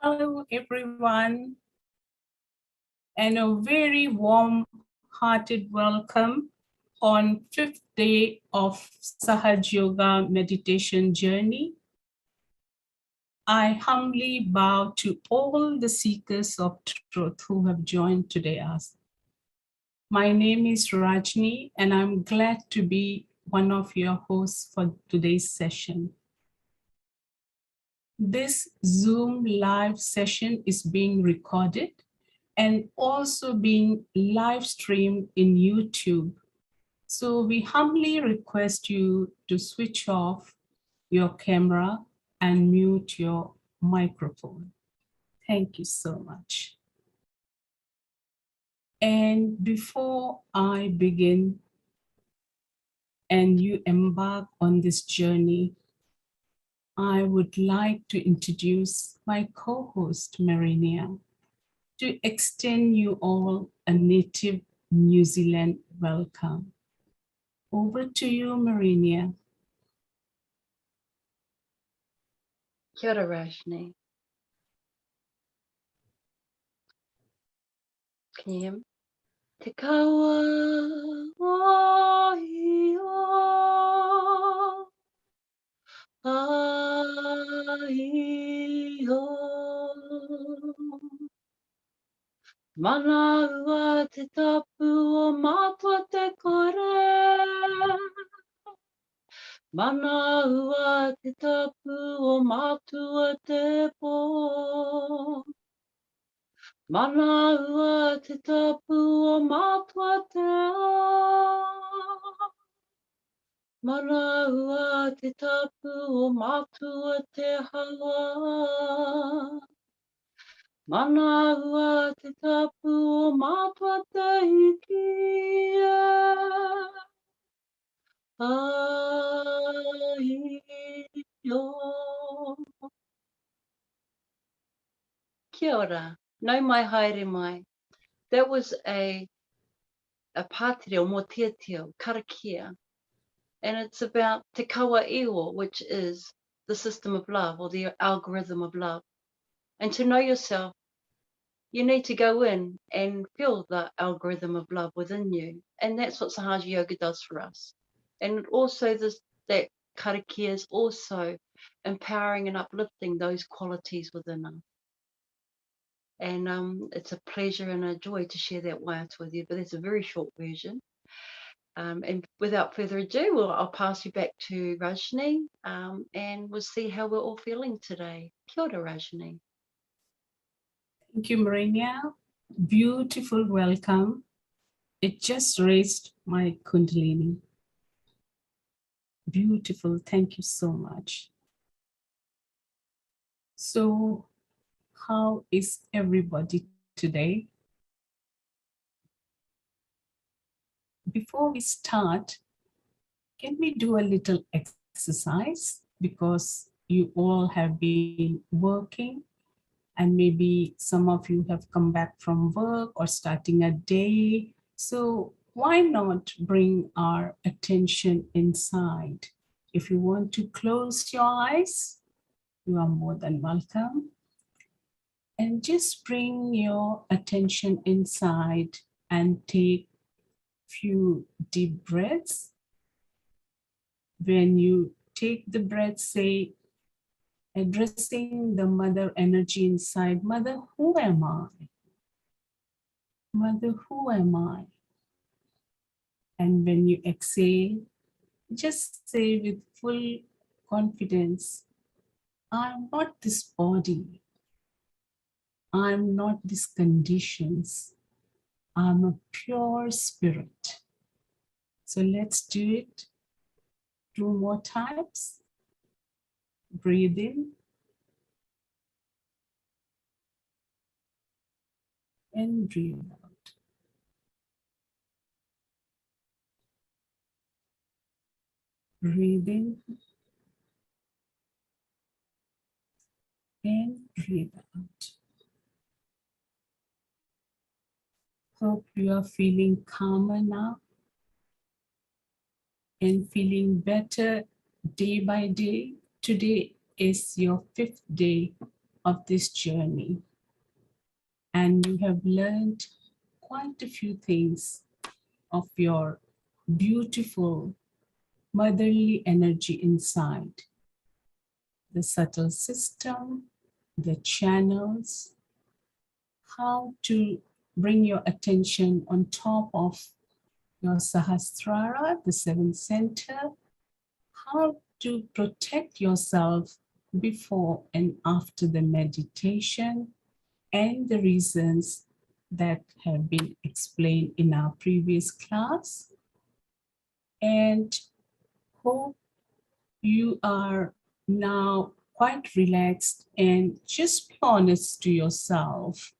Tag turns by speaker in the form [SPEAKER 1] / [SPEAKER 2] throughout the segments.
[SPEAKER 1] Hello, everyone, and a very warm-hearted welcome on 5th day of Sahaja Yoga meditation journey. I humbly bow to all the seekers of truth who have joined today us. My name is Rajni, and I'm glad to be one of your hosts for today's session. This Zoom live session is being recorded and also being live streamed in YouTube. So we humbly request you to switch off your camera and mute your microphone. Thank you so much. And before I begin and you embark on this journey, I would like to introduce my co-host, Marinia, to extend you all a native New Zealand welcome. Over to you, Marinia.
[SPEAKER 2] Kia ora, Rajni. Can you hear me? Te kaua ai o, ai o. Mana ua te tapu o matua te kore. Mana ua te tapu o matua te po. Mana ua te tapu o matua te a. Mana ua te tapu o matua te hawa. Mana ua te tapu o matua te hiki. Ai o. Kia ora. Nau mai haere mai. That was a pātere o mō tiatio, karakia. And it's about te kawa iho, which is the system of love or the algorithm of love. And to know yourself, you need to go in and feel the algorithm of love within you. And that's what Sahaja Yoga does for us. And also that karakia is also empowering and uplifting those qualities within us. And it's a pleasure and a joy to share that waiata with you, but that's a very short version. And without further ado, I'll pass you back to Rajni, and we'll see how we're all feeling today. Kia ora, Rajni.
[SPEAKER 1] Thank you, Marinia. Beautiful welcome. It just raised my kundalini. Beautiful. Thank you so much. So, how is everybody today? Before we start, can we do a little exercise? Because you all have been working and maybe some of you have come back from work or starting a day. So why not bring our attention inside? If you want to close your eyes, you are more than welcome. And just bring your attention inside and take few deep breaths. When you take the breath, say, addressing the mother energy inside, Mother, who am I? Mother, who am I? And when you exhale, just say with full confidence, I'm not this body. I'm not these conditions. I'm a pure spirit. So let's do it 2 more times. Breathe in and breathe out. Breathe in and breathe out. Hope you are feeling calmer now and feeling better day by day. Today is your 5th day of this journey, and you have learned quite a few things of your beautiful motherly energy inside, the subtle system, the channels, how to bring your attention on top of your Sahasrara, the 7th center, how to protect yourself before and after the meditation, and the reasons that have been explained in our previous class. And hope you are now quite relaxed and just be honest to yourself,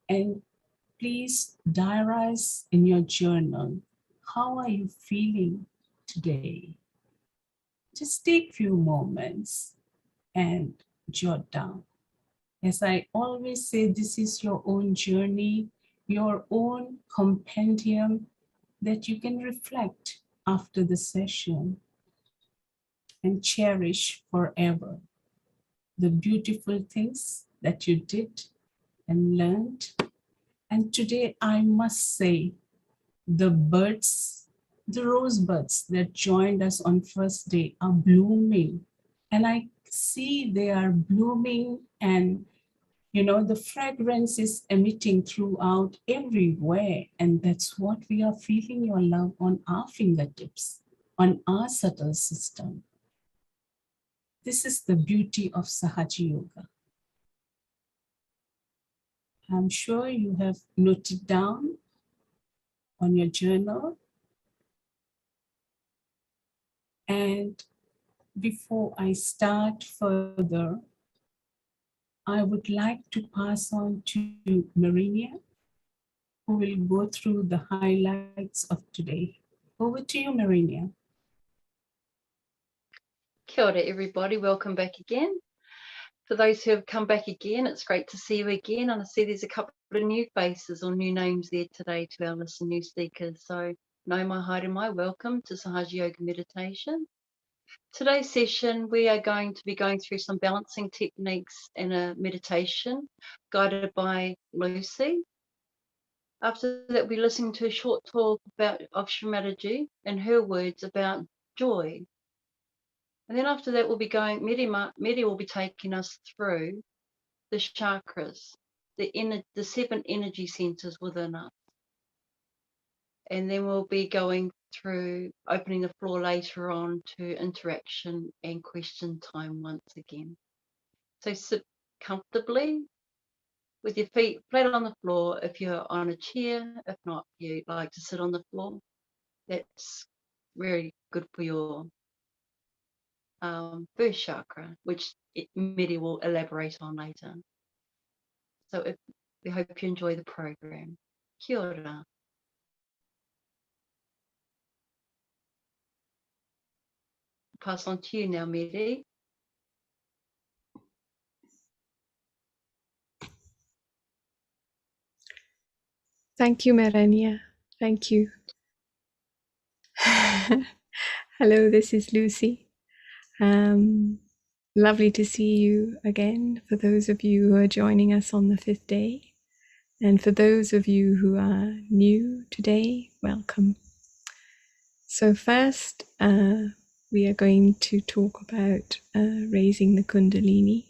[SPEAKER 1] and please diarize in your journal, how are you feeling today? Just take few moments and jot down. As I always say, this is your own journey, your own compendium that you can reflect after the session and cherish forever the beautiful things that you did and learned. And today I must say, the birds, the rosebuds that joined us on first day are blooming. And I see they are blooming, and the fragrance is emitting throughout everywhere. And that's what we are feeling, your love on our fingertips, on our subtle system. This is the beauty of Sahaja Yoga. I'm sure you have noted down on your journal. And before I start further, I would like to pass on to Marinia, who will go through the highlights of today. Over to you, Marinia.
[SPEAKER 2] Kia ora, everybody. Welcome back again. For those who have come back again, it's great to see you again. And I see there's a couple of new faces or new names there today to our list of new speakers. So, no mai haere mai, welcome to Sahaja Yoga Meditation. Today's session, we are going to be going through some balancing techniques and a meditation guided by Lucy. After that, we'll be listening to a short talk of Shri Mataji and her words about joy. And then after that, we'll be going, Medi will be taking us through the chakras, the 7 energy centers within us. And then we'll be going through opening the floor later on to interaction and question time once again. So sit comfortably with your feet flat on the floor if you're on a chair. If not, you'd like to sit on the floor. That's very good for your first chakra, which Medi will elaborate on later. So we hope you enjoy the program. Kia ora. Pass on to you now, Medi.
[SPEAKER 3] Thank you, Marania. Thank you. Hello, this is Lucy. Lovely to see you again, for those of you who are joining us on the 5th day. And for those of you who are new today, welcome. So first, we are going to talk about raising the Kundalini.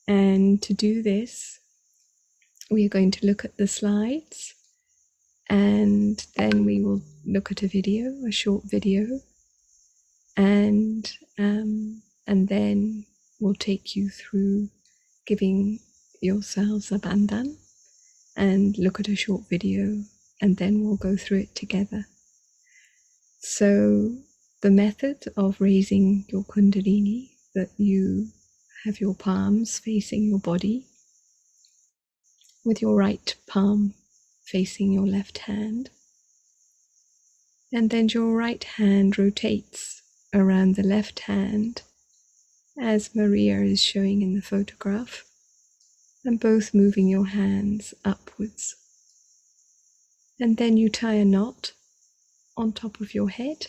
[SPEAKER 3] And to do this, we are going to look at the slides, and then we will look at a short video, and then we'll take you through giving yourselves a bandhan and look at a short video, and then we'll go through it together. So the method of raising your kundalini, that you have your palms facing your body with your right palm facing your left hand, and then your right hand rotates around the left hand as Maria is showing in the photograph, and both moving your hands upwards. And then you tie a knot on top of your head,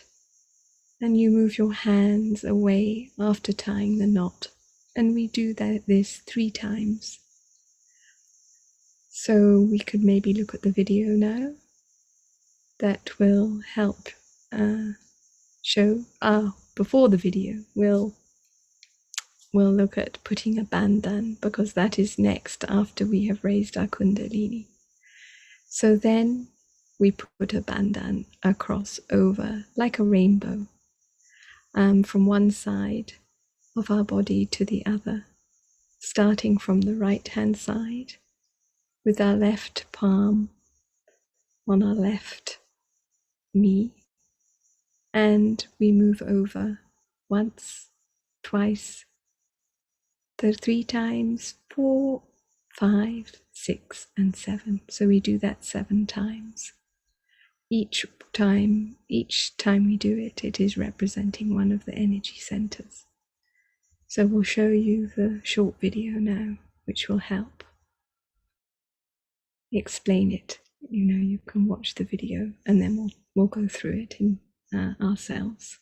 [SPEAKER 3] and you move your hands away after tying the knot. And we do this 3 times. So we could maybe look at the video now. That will help show. Before the video, we'll look at putting a bandhan, because that is next after we have raised our kundalini. So then we put a bandhan across over like a rainbow, from one side of our body to the other, starting from the right hand side with our left palm on our left knee, and we move over once, twice, 3 times, 4, 5, 6, and 7. So we do that 7 times. Each time we do it, it is representing one of the energy centers. So we'll show you the short video now, which will help explain it. You can watch the video, and then we'll go through it in ourselves.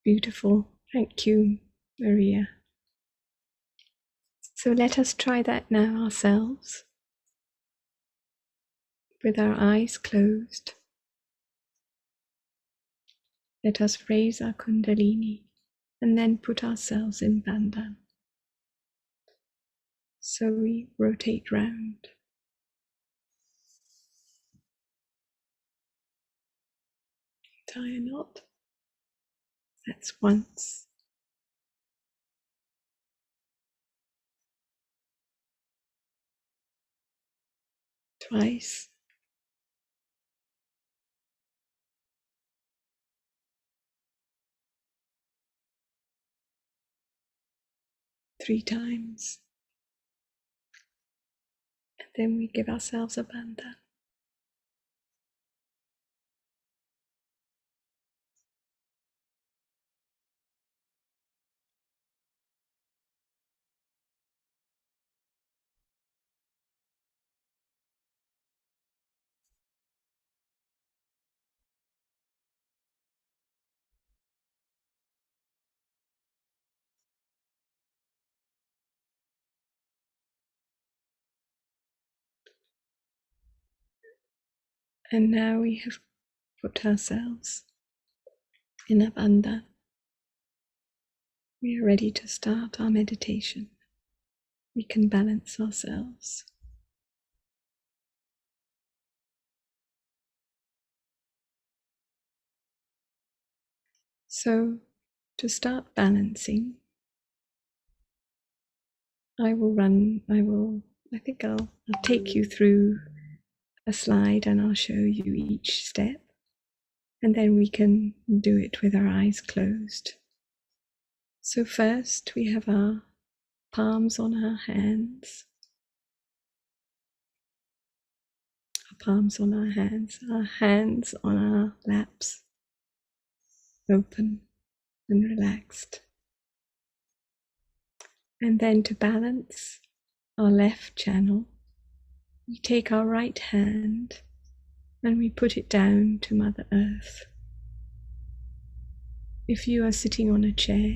[SPEAKER 3] Beautiful. Thank you, Maria. So let us try that now ourselves, with our eyes closed. Let us raise our kundalini and then put ourselves in bandhan. So we rotate round. Tie a knot. That's once. Twice. 3 times. And then we give ourselves a bandhan. And now we have put ourselves in a bandhan. We are ready to start our meditation. we can balance ourselves. So, to start balancing, I think I'll take you through a slide and I'll show you each step, and then we can do it with our eyes closed. So first we have our palms on our hands, our hands on our laps, open and relaxed. And then to balance our left channel, we take our right hand and we put it down to Mother Earth. If you are sitting on a chair,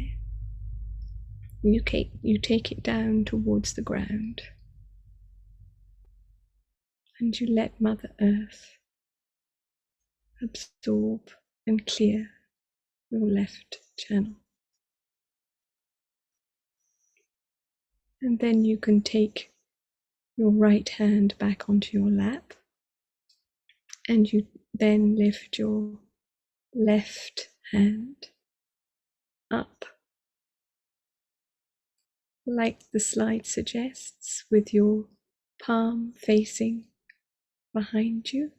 [SPEAKER 3] you take it down towards the ground and you let Mother Earth absorb and clear your left channel. And then you can take your right hand back onto your lap and you then lift your left hand up, like the slide suggests, with your palm facing behind you.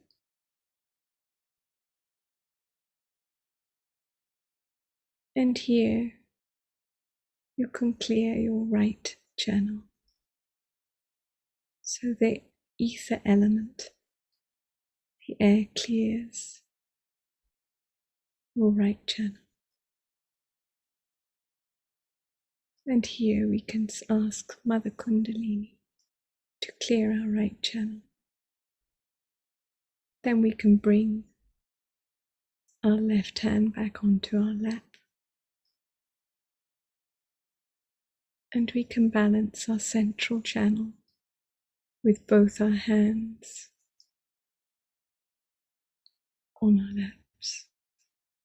[SPEAKER 3] And here you can clear your right channel. So the ether element, the air, clears your right channel. And here we can ask Mother Kundalini to clear our right channel. Then we can bring our left hand back onto our lap. And we can balance our central channel with both our hands on our laps,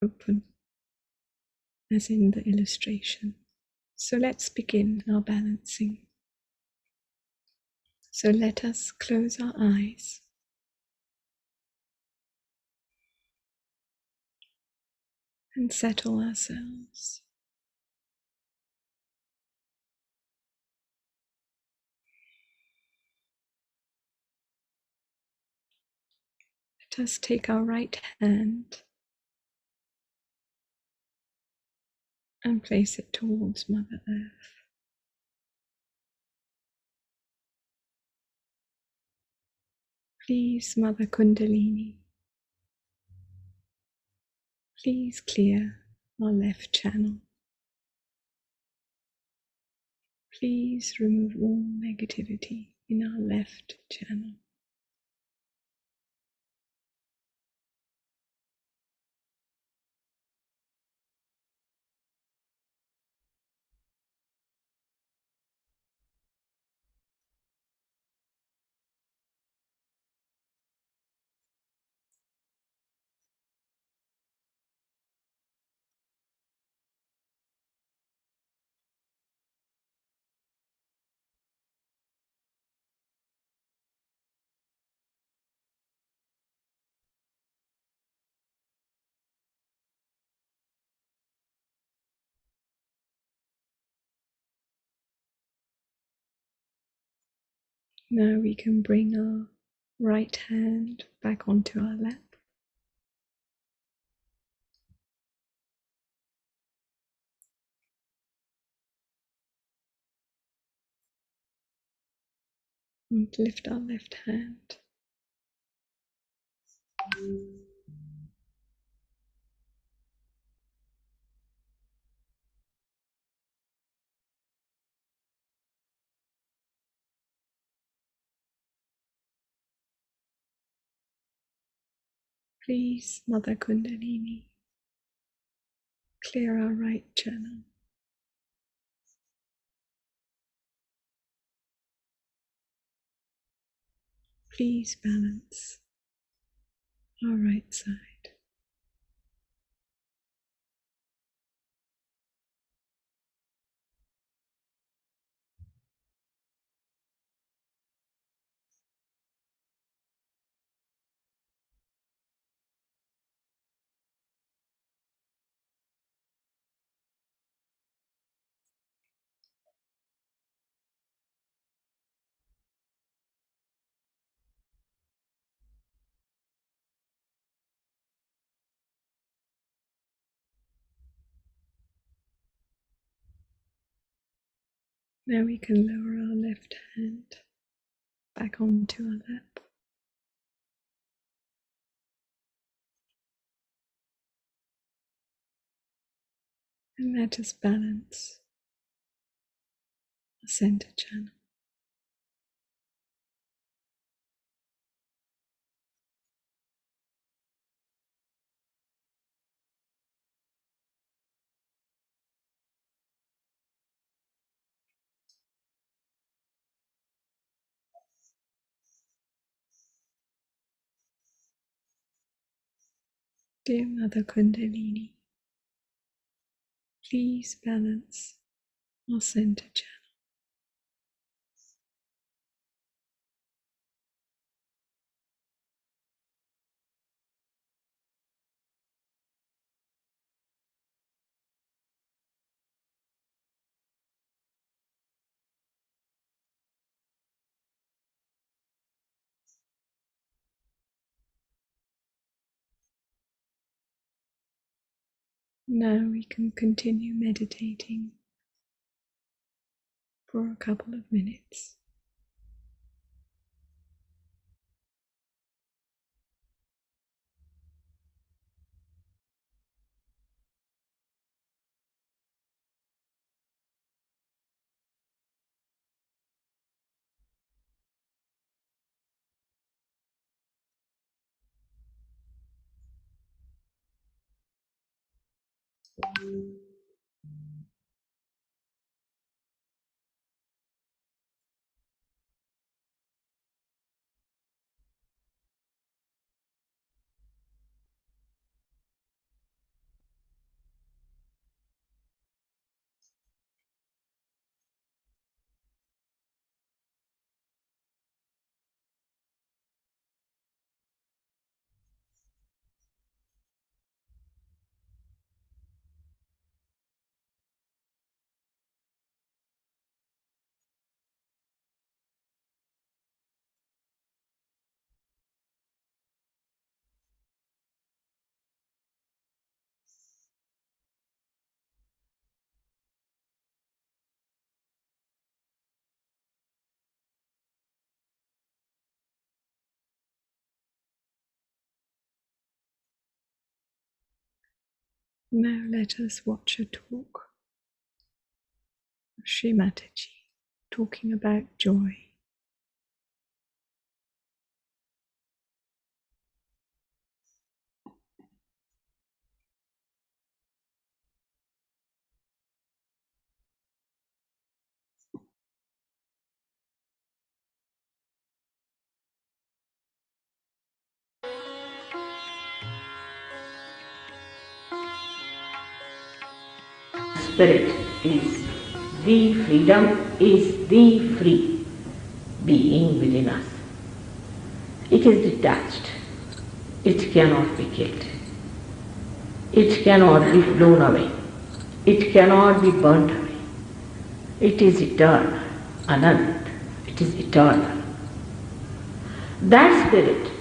[SPEAKER 3] open, as in the illustration. So let's begin our balancing. So let us close our eyes and settle ourselves. Let us take our right hand and place it towards Mother Earth. Please, Mother Kundalini, please clear our left channel. Please remove all negativity in our left channel. Now we can bring our right hand back onto our lap. And lift our left hand. Please, Mother Kundalini, clear our right channel. Please balance our right side. Now we can lower our left hand back onto our lap. And let us balance the center channel. Dear Mother Kundalini, please balance our center channel. Now we can continue meditating for a couple of minutes. Now let us watch a talk of Shri Mataji talking about joy.
[SPEAKER 4] Spirit is the freedom, is the free being within us. It is detached. It cannot be killed. It cannot be blown away. It cannot be burnt away. It is eternal, Anant. It is eternal. That spirit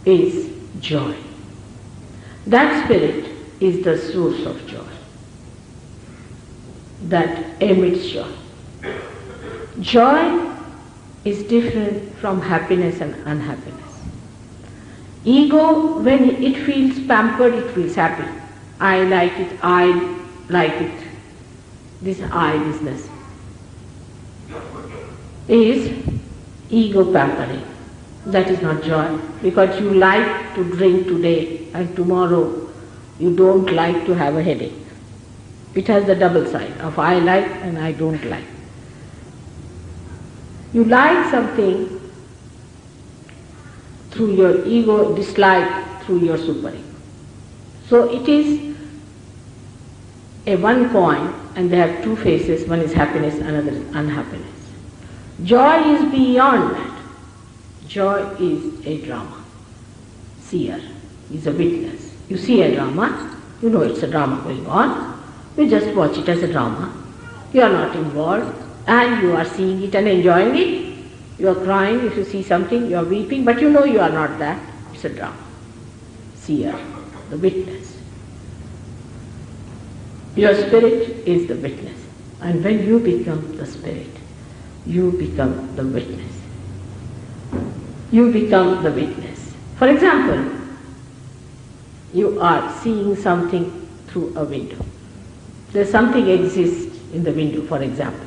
[SPEAKER 4] is joy. That spirit is the source of joy. That emits joy. Joy is different from happiness and unhappiness. Ego, when it feels pampered, it feels happy. I like it, I like it. This I business is ego pampering. That is not joy, because you like to drink today and tomorrow you don't like to have a headache. It has the double side of I like and I don't like. You like something through your ego, dislike through your super-ego. So it is a one coin and they have two faces, one is happiness, another is unhappiness. Joy is beyond that. Joy is a drama. Seer is a witness. You see a drama, you know it's a drama going on. You just watch it as a drama. You are not involved and you are seeing it and enjoying it. You are crying if you see something, you are weeping, but you know you are not that. It's a drama. Seer, the witness. Your spirit is the witness. And when you become the spirit, you become the witness. You become the witness. For example, you are seeing something through a window. There's something exists in the window, for example.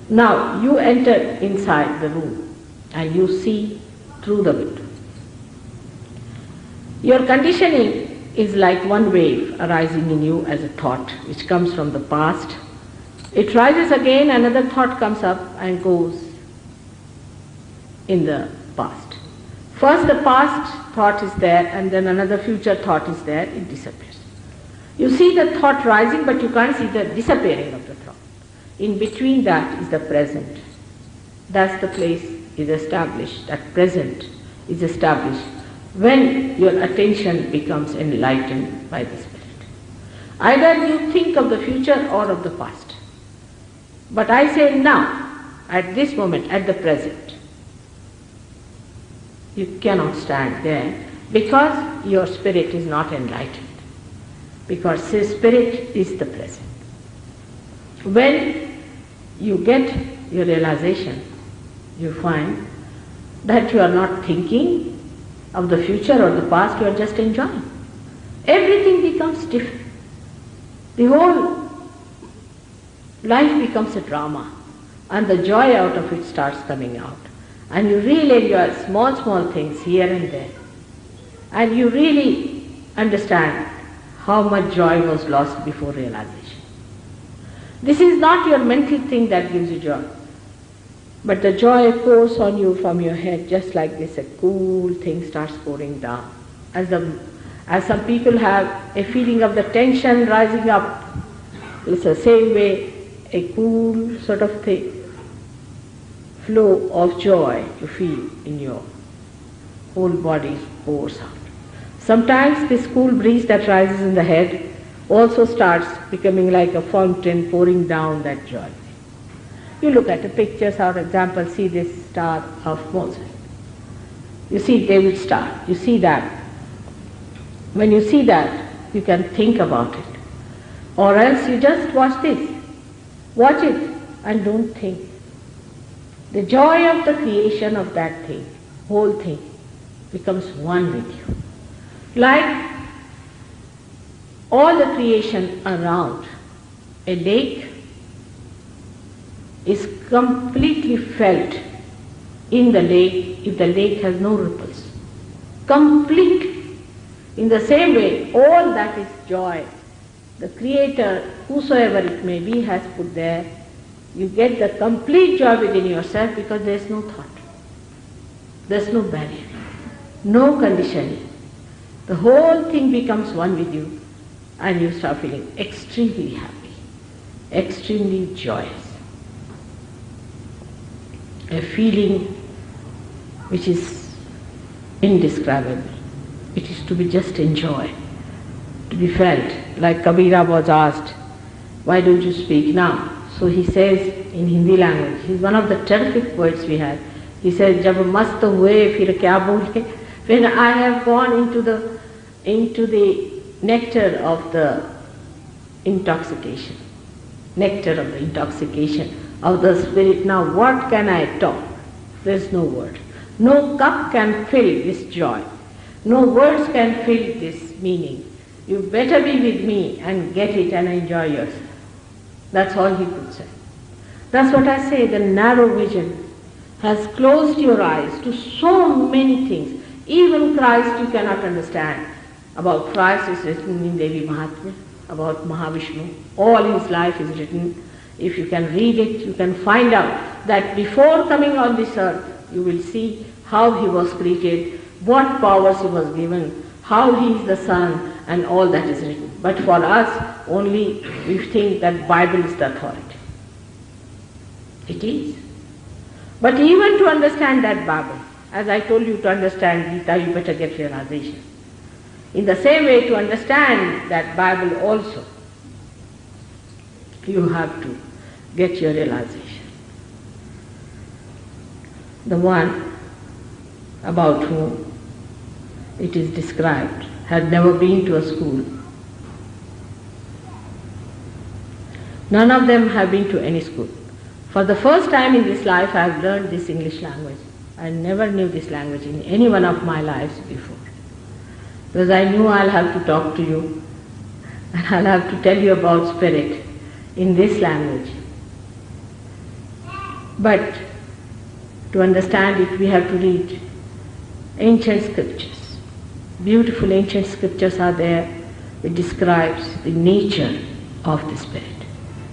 [SPEAKER 4] Now you enter inside the room and you see through the window. Your conditioning is like one wave arising in you as a thought which comes from the past. It rises again, another thought comes up and goes in the past. First the past thought is there and then another future thought is there, it disappears. You see the thought rising but you can't see the disappearing of the thought. In between that is the present. That's the place is established, that present is established when your attention becomes enlightened by the Spirit. Either you think of the future or of the past. But I say now, at this moment, at the present, you cannot stand there because your spirit is not enlightened. Because spirit is the present. When you get your realization, you find that you are not thinking of the future or the past, you are just enjoying. Everything becomes different. The whole life becomes a drama and the joy out of it starts coming out. And you really enjoy small things here and there. And you really understand how much joy was lost before realization. This is not your mental thing that gives you joy. But the joy pours on you from your head just like this, a cool thing starts pouring down. As some people have a feeling of the tension rising up, it's the same way a cool sort of thing, flow of joy you feel in your whole body pours out. Sometimes this cool breeze that rises in the head also starts becoming like a fountain pouring down that joy. You look at the pictures, for example, see this star of Moses. You see David's star, you see that. When you see that, you can think about it. Or else you just watch this. Watch it and don't think. The joy of the creation of that thing, whole thing, becomes one with you. Like all the creation around, a lake is completely felt in the lake if the lake has no ripples. Completely. In the same way, all that is joy, the Creator, whosoever it may be, has put there. You get the complete joy within yourself because there is no thought. There is no barrier, no conditioning. The whole thing becomes one with you and you start feeling extremely happy, extremely joyous. A feeling which is indescribable. It is to be just enjoyed, to be felt. Like Kabira was asked, why don't you speak now? So he says in Hindi language, he's one of the terrific poets we have. He says, Jab mast hue fir kya bole? When I have gone into the nectar of the intoxication, of the spirit, now what can I talk? There's no word. No cup can fill this joy. No words can fill this meaning. You better be with me and get it and enjoy yourself. That's all he could say. That's what I say, the narrow vision has closed your eyes to so many things. Even Christ you cannot understand. About Christ is written in Devi Mahatmya, about Mahavishnu. All his life is written. If you can read it, you can find out that before coming on this earth, you will see how he was created, what powers he was given, how he is the Son, and all that is written. But for us, only we think that Bible is the authority. It is. But even to understand that Bible, as I told you to understand Gita, you better get realization. In the same way, to understand that Bible also, you have to get your realization. The one about whom it is described had never been to a school. None of them have been to any school. For the first time in this life, I have learned this English language. I never knew this language in any one of my lives before. Because I knew I'll have to talk to you and I'll have to tell you about spirit in this language. But to understand it, we have to read ancient scriptures. Beautiful ancient scriptures are there. It describes the nature of the spirit.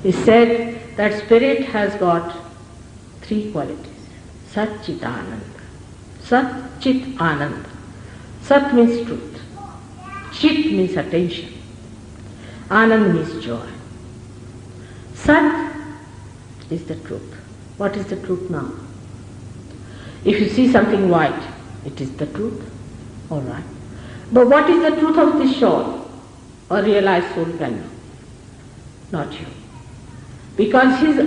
[SPEAKER 4] It said that spirit has got three qualities. Sat Chit Anand. Sat Chit Anand. Sat means truth. Chit means attention. Anand means joy. Sat is the truth. What is the truth now? If you see something white, it is the truth. All right. But what is the truth of this shawl? A realized soul can know. Not you. Because his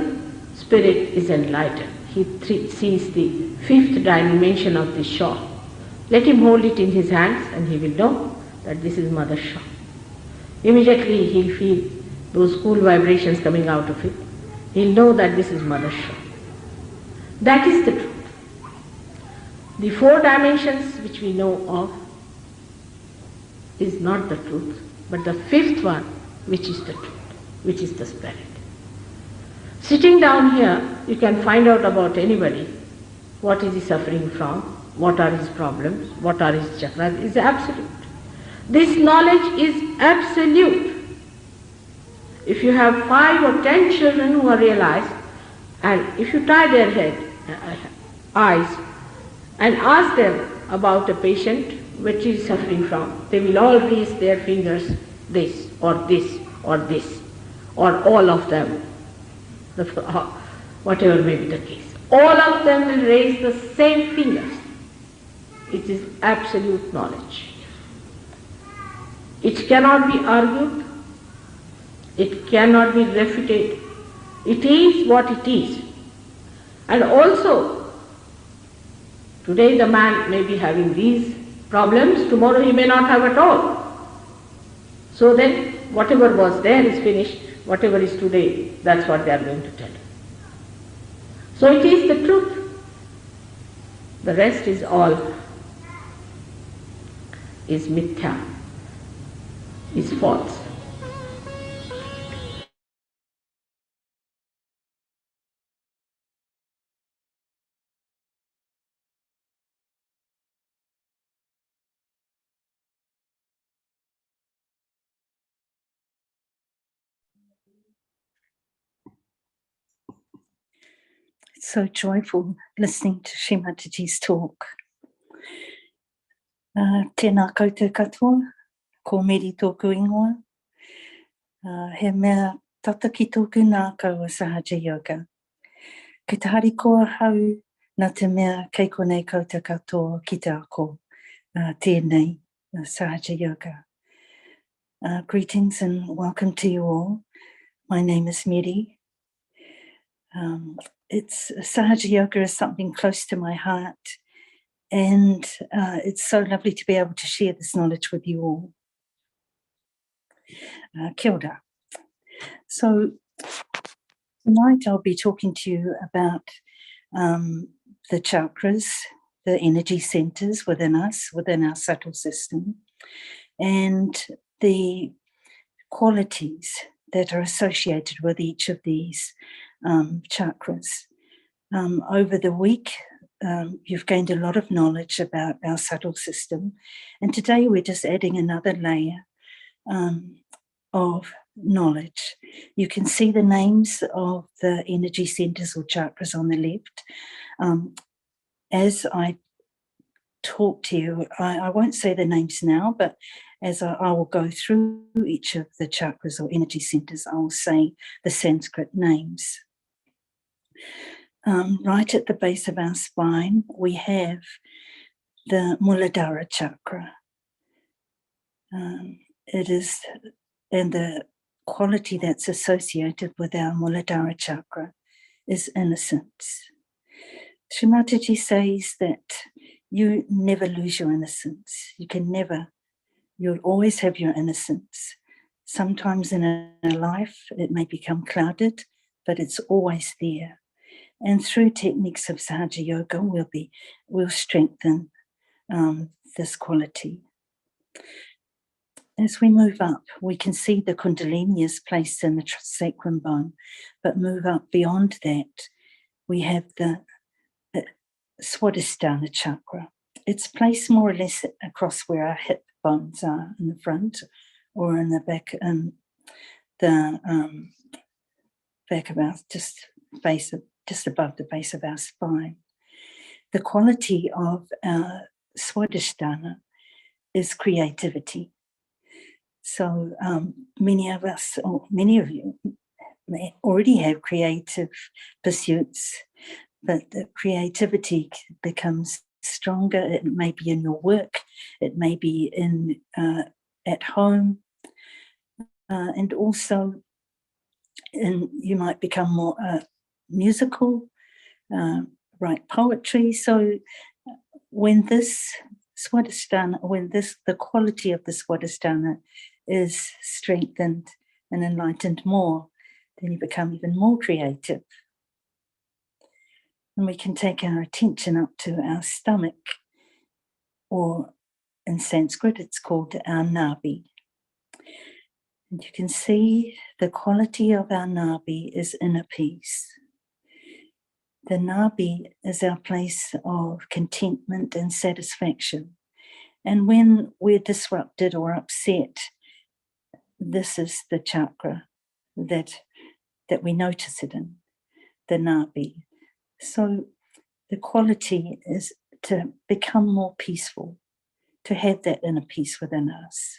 [SPEAKER 4] spirit is enlightened. He sees the fifth dimension of this shawl. Let him hold it in his hands and he will know that this is Mother's shawl. Immediately he'll feel those cool vibrations coming out of it. He'll know that this is Mother's shawl. That is the truth. The four dimensions which we know of is not the truth, but the fifth one, which is the truth, which is the spirit. Sitting down here, you can find out about anybody. What is he suffering from? What are his problems? What are his chakras? Is absolute. This knowledge is absolute. If you have 5 or 10 children who are realized, and if you tie their eyes and ask them about a patient which is suffering from, they will all raise their fingers, this or this or this, or all of them, whatever may be the case. All of them will raise the same fingers. It is absolute knowledge. It cannot be argued. It cannot be refuted. It is what it is. And also, today the man may be having these problems, tomorrow he may not have at all. So then, whatever was there is finished, whatever is today, that's what they are going to tell you. So it is the truth. The rest is all, is mithya, is false.
[SPEAKER 5] It's so joyful listening to Shri Mataji's talk. Tēnā koutou katoa, ko meri tōku ingoa. He mea tata ki tōku nākau a Sahaja Yoga. Kei te hari koa hau nā te mea kei konei koutou katoa ki te ako tēnei Sahaja Yoga. Greetings and welcome to you all. My name is Miri. Sahaja Yoga is something close to my heart, and it's so lovely to be able to share this knowledge with you all. Kia ora. So tonight I'll be talking to you about the chakras, the energy centers within us, within our subtle system, and the qualities that are associated with each of these chakras. Over the week, you've gained a lot of knowledge about our subtle system, and today we're just adding another layer of knowledge. You can see the names of the energy centers or chakras on the left. As I talk to you, I won't say the names now, but as I will go through each of the chakras or energy centers, I will say the Sanskrit names. Right at the base of our spine, we have the Muladara Chakra. It is, and the quality that's associated with our Muladara Chakra is innocence. Shri Mataji says that you never lose your innocence. You can never, you'll always have your innocence. Sometimes in our life it may become clouded, but it's always there. And through techniques of Sahaja Yoga, we'll strengthen this quality. As we move up, we can see the Kundalini is placed in the sacrum bone, but move up beyond that, we have the Swadhisthana chakra. It's placed more or less across where our hip bones are in the front or in the back, back of our just above the base of our spine. The quality of our Swadhisthana is creativity. So many of us, or many of you, may already have creative pursuits, but the creativity becomes stronger. It may be in your work, it may be in at home, and also you might become more musical, write poetry. So when this Swadhisthana, the quality of the Swadhisthana is strengthened and enlightened more, then you become even more creative. And we can take our attention up to our stomach, or in Sanskrit it's called our nabi. And you can see the quality of our nabi is inner peace. The nabi is our place of contentment and satisfaction. And when we're disrupted or upset, this is the chakra that we notice it in, the nabi. So the quality is to become more peaceful, to have that inner peace within us.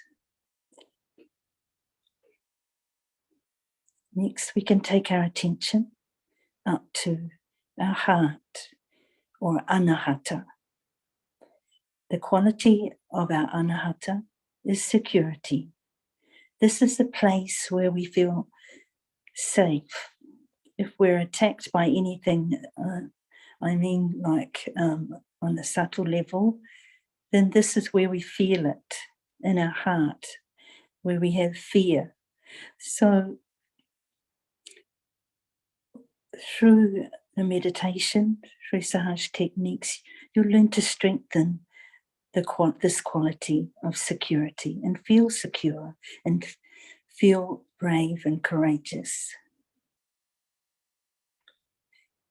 [SPEAKER 5] Next, we can take our attention up to our heart, or anahata. The quality of our anahata is security. This is the place where we feel safe. If we're attacked by anything, like on a subtle level, then this is where we feel it in our heart, where we have fear. So through the meditation, through Sahaj techniques, you'll learn to strengthen this quality of security and feel secure and feel brave and courageous.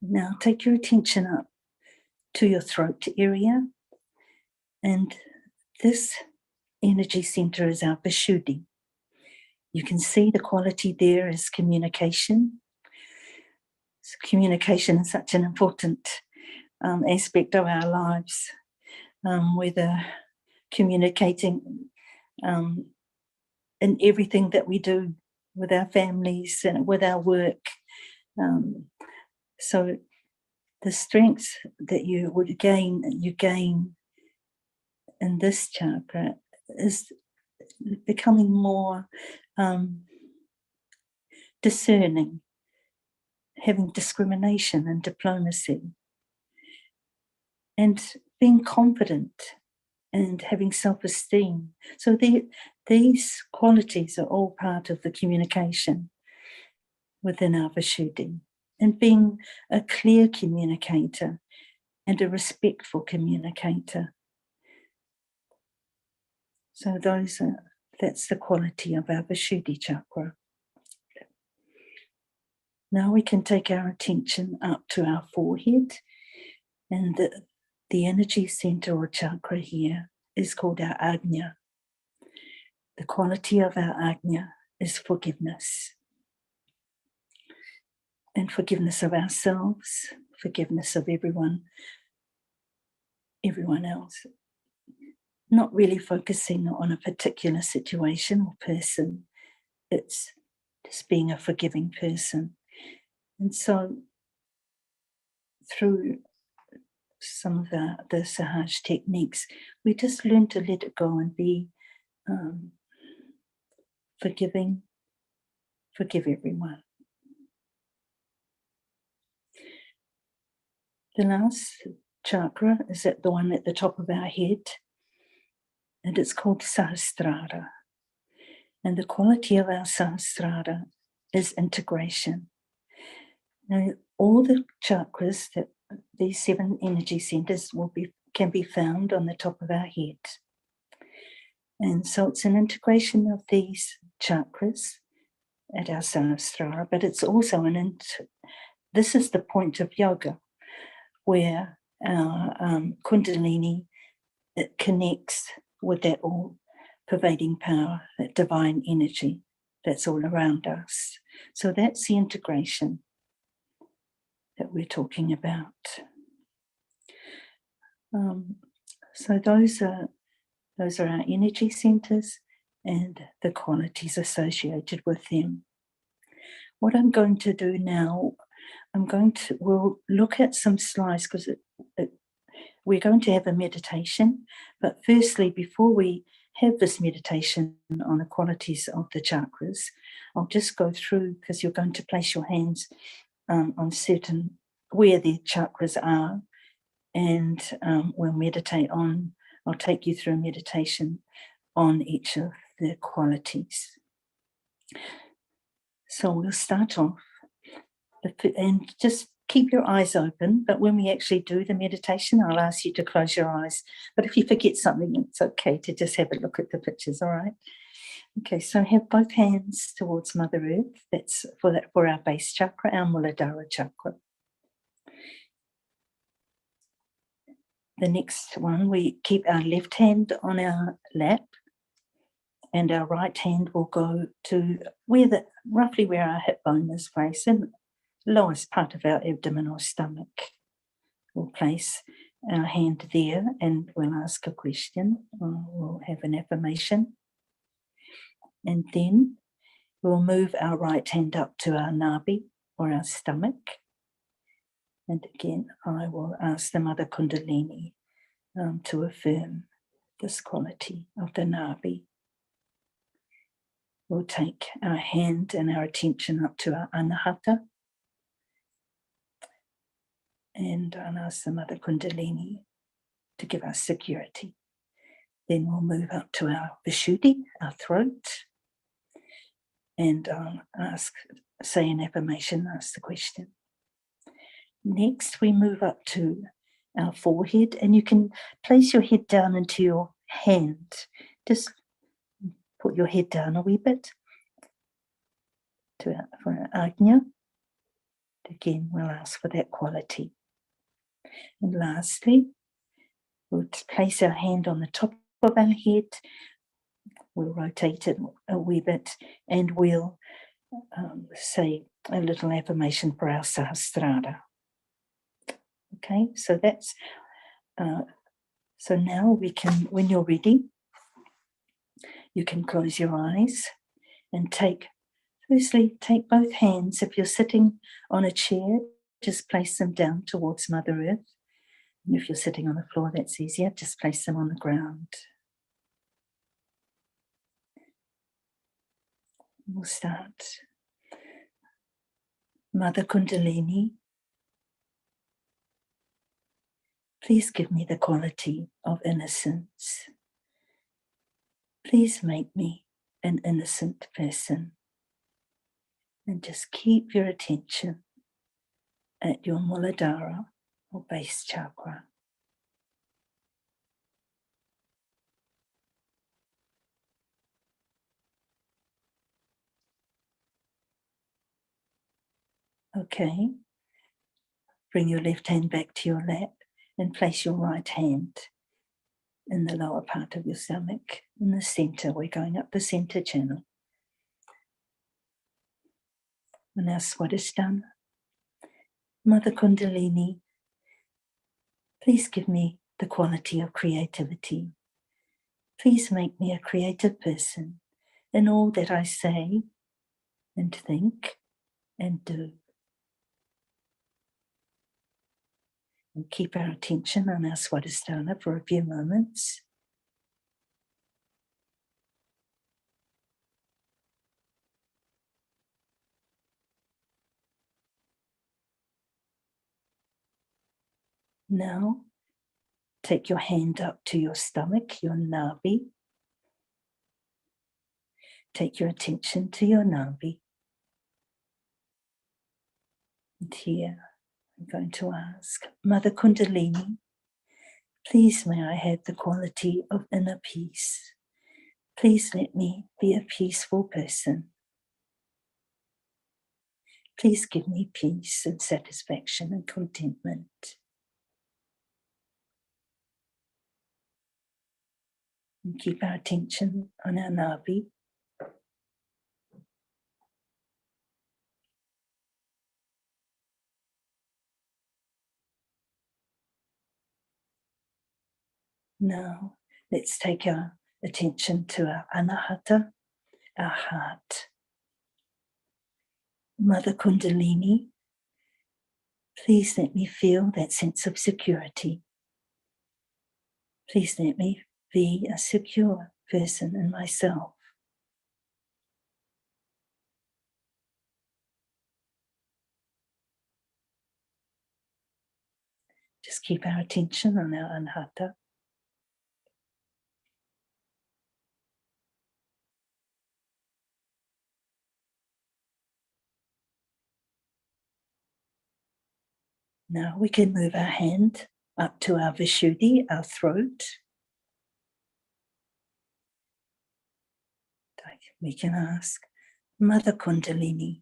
[SPEAKER 5] Now take your attention up to your throat area, and this energy center is our Vishuddhi. You can see the quality there is communication. So communication is such an important aspect of our lives, whether communicating in everything that we do with our families and with our work. So the strength that you gain in this chakra is becoming more discerning, having discrimination and diplomacy, and being confident and having self-esteem. So these qualities are all part of the communication within our Vishuddhi, and being a clear communicator and a respectful communicator. So that's the quality of our Vishuddhi chakra. Now we can take our attention up to our forehead, and the energy center or chakra here is called our Ajna. The quality of our Ajna is forgiveness. And forgiveness of ourselves, forgiveness of everyone else. Not really focusing on a particular situation or person. It's just being a forgiving person. And so through some of the Sahaj techniques, we just learn to let it go and be forgiving, forgive everyone. The last chakra is the one at the top of our head, and it's called Sahasrara. And the quality of our Sahasrara is integration. Now, all the chakras, that these 7 energy centers can be found on the top of our head. And so it's an integration of these chakras at our Sahasrara, but it's also this is the point of yoga, where our Kundalini, it connects with that all-pervading power, that divine energy that's all around us. So that's the integration that we're talking about. So those are our energy centers and the qualities associated with them. What I'm going to do now, we'll look at some slides, because we're going to have a meditation. But firstly, before we have this meditation on the qualities of the chakras, I'll just go through, because you're going to place your hands on certain, where the chakras are, and we'll meditate on, I'll take you through a meditation on each of the qualities. So we'll start off, and just keep your eyes open, but when we actually do the meditation, I'll ask you to close your eyes. But if you forget something, it's okay to just have a look at the pictures, all right? Okay, so have both hands towards Mother Earth. That's for our base chakra, our Muladara Chakra. The next one, we keep our left hand on our lap, and our right hand will go to roughly where our hip bone is placed, in the lowest part of our abdomen or stomach. We'll place our hand there, and we'll ask a question, or we'll have an affirmation. And then we'll move our right hand up to our nabi, or our stomach. And again, I will ask the Mother Kundalini to affirm this quality of the nabi. We'll take our hand and our attention up to our anahata, and I'll ask the Mother Kundalini to give us security. Then we'll move up to our vishuddhi, our throat, and I'll say an affirmation, ask the question. Next, we move up to our forehead, and you can place your head down into your hand. Just put your head down a wee bit for our ajna. Again, we'll ask for that quality. And lastly, we'll place our hand on the top of our head. We'll rotate it a wee bit, and we'll say a little affirmation for our Sahasrara. Okay, so that's so now we can, when you're ready, you can close your eyes and firstly take both hands. If you're sitting on a chair, just place them down towards Mother Earth. And if you're sitting on the floor, that's easier, just place them on the ground. We'll start. Mother Kundalini, please give me the quality of innocence. Please make me an innocent person. And just keep your attention at your Muladara or base chakra. Okay. Bring your left hand back to your lap and place your right hand in the lower part of your stomach, in the center. We're going up the center channel. And our Swadhisthana. Mother Kundalini, please give me the quality of creativity. Please make me a creative person in all that I say and think and do. And keep our attention on our Swadhisthana for a few moments. Now, take your hand up to your stomach, your nabi. take your attention to your nabi. And here I'm going to ask, Mother Kundalini, please may I have the quality of inner peace. Please let me be a peaceful person. Please give me peace and satisfaction and contentment. And keep our attention on our nabi. Now, let's take our attention to our anahata, our heart. Mother Kundalini, please let me feel that sense of security. Please let me be a secure person in myself. Just keep our attention on our anahata. Now we can move our hand up to our vishuddhi, our throat. We can ask, Mother Kundalini,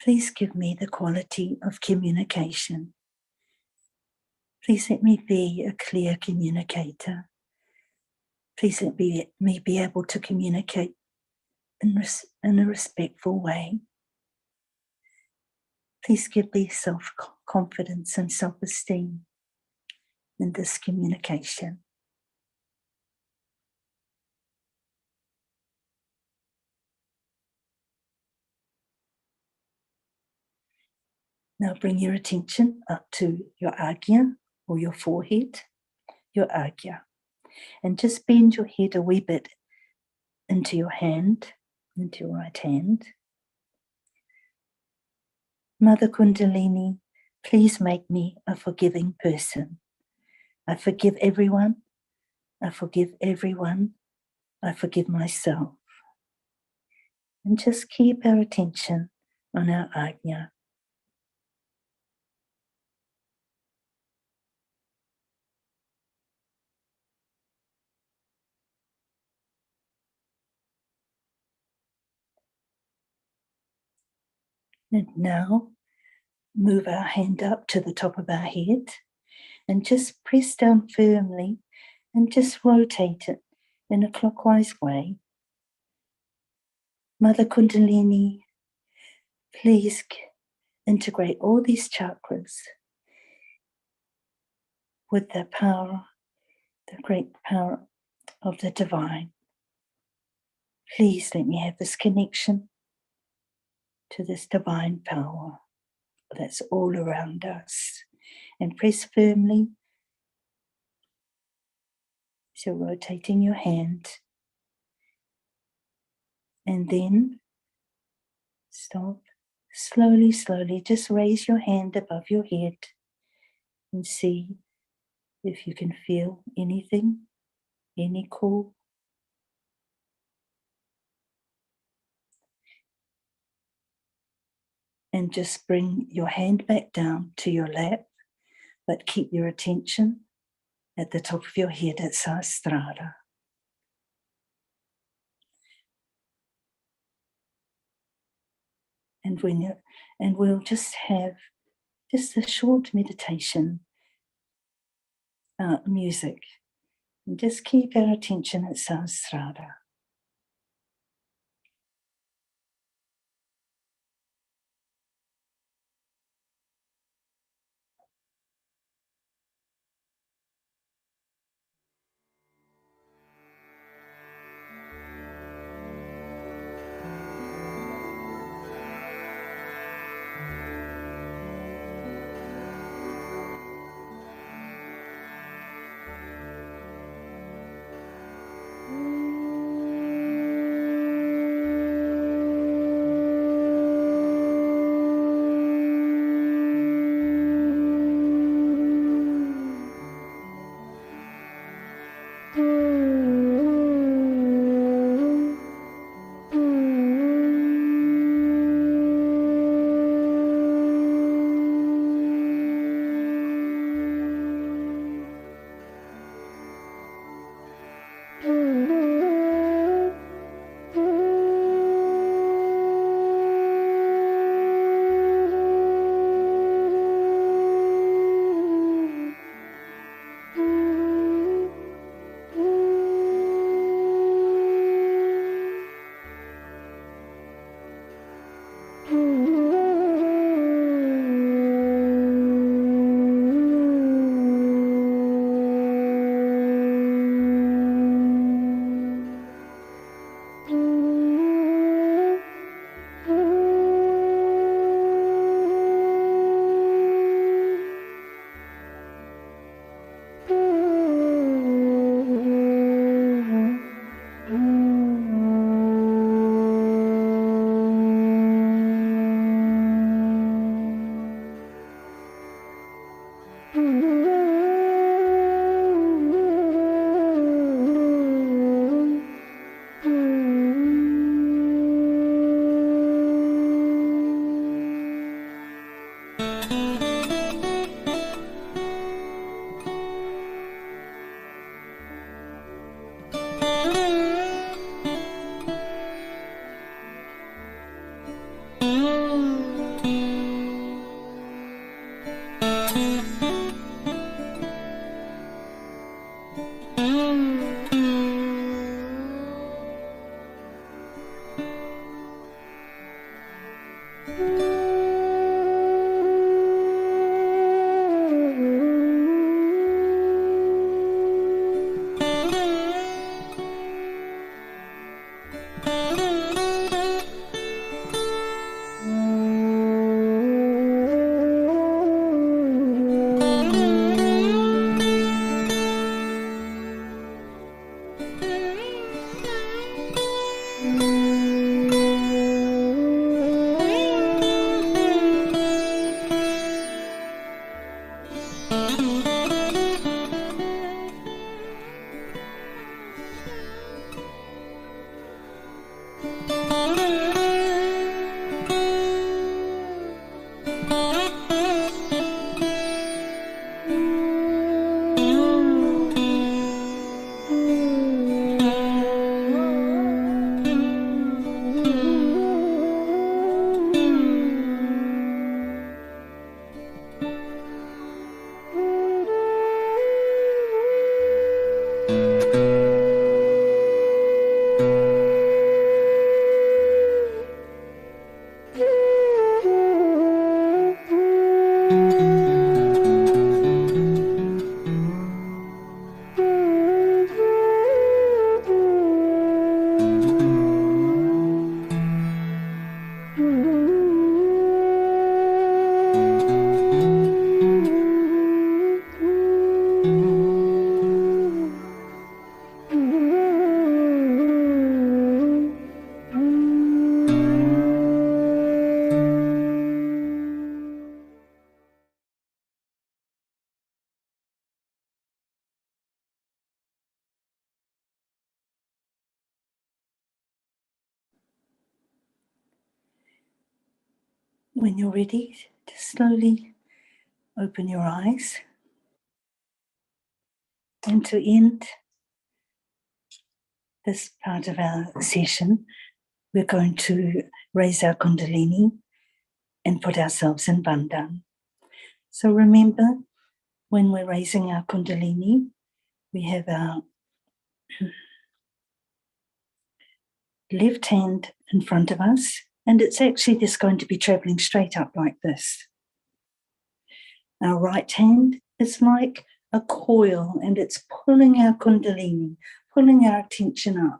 [SPEAKER 5] please give me the quality of communication. Please let me be a clear communicator. Please let me be able to communicate in a respectful way. Please give me self-confidence and self-esteem in this communication. Now bring your attention up to your agya or your forehead, your agya, and just bend your head a wee bit into your hand, into your right hand. Mother Kundalini, please make me a forgiving person. I forgive everyone. I forgive everyone. I forgive myself. And just keep our attention on our agya. And now move our hand up to the top of our head and just press down firmly and just rotate it in a clockwise way. Mother Kundalini, please integrate all these chakras with the power, the great power of the divine. Please let me have this connection to this divine power that's all around us. And press firmly. So rotating your hand. And then stop. Slowly, slowly, just raise your hand above your head and see if you can feel anything, any call. And just bring your hand back down to your lap, but keep your attention at the top of your head at Sahasrara. And we'll just have just a short meditation music. And just keep our attention at Sahasrara. When you're ready, just slowly open your eyes. And to end this part of our session, we're going to raise our Kundalini and put ourselves in Bandhan. So remember, when we're raising our Kundalini, we have our left hand in front of us, and it's actually just going to be traveling straight up like this. Our right hand is like a coil, and it's pulling our Kundalini, pulling our attention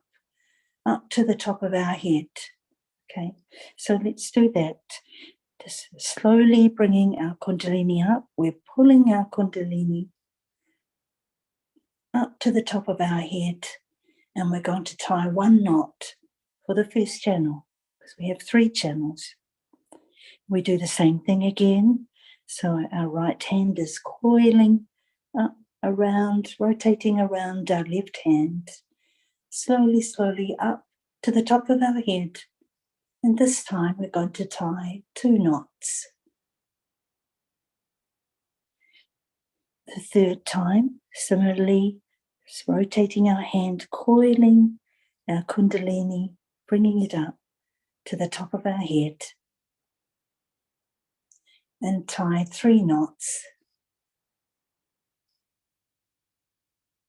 [SPEAKER 5] up to the top of our head. Okay, so let's do that. Just slowly bringing our Kundalini up. We're pulling our Kundalini up to the top of our head, and we're going to tie one knot for the first channel, because we have 3 channels. We do the same thing again. So our right hand is coiling up around, rotating around our left hand, slowly, slowly up to the top of our head. And this time we're going to tie 2 knots. The third time, similarly, just rotating our hand, coiling our Kundalini, bringing it up to the top of our head, and tie 3 knots,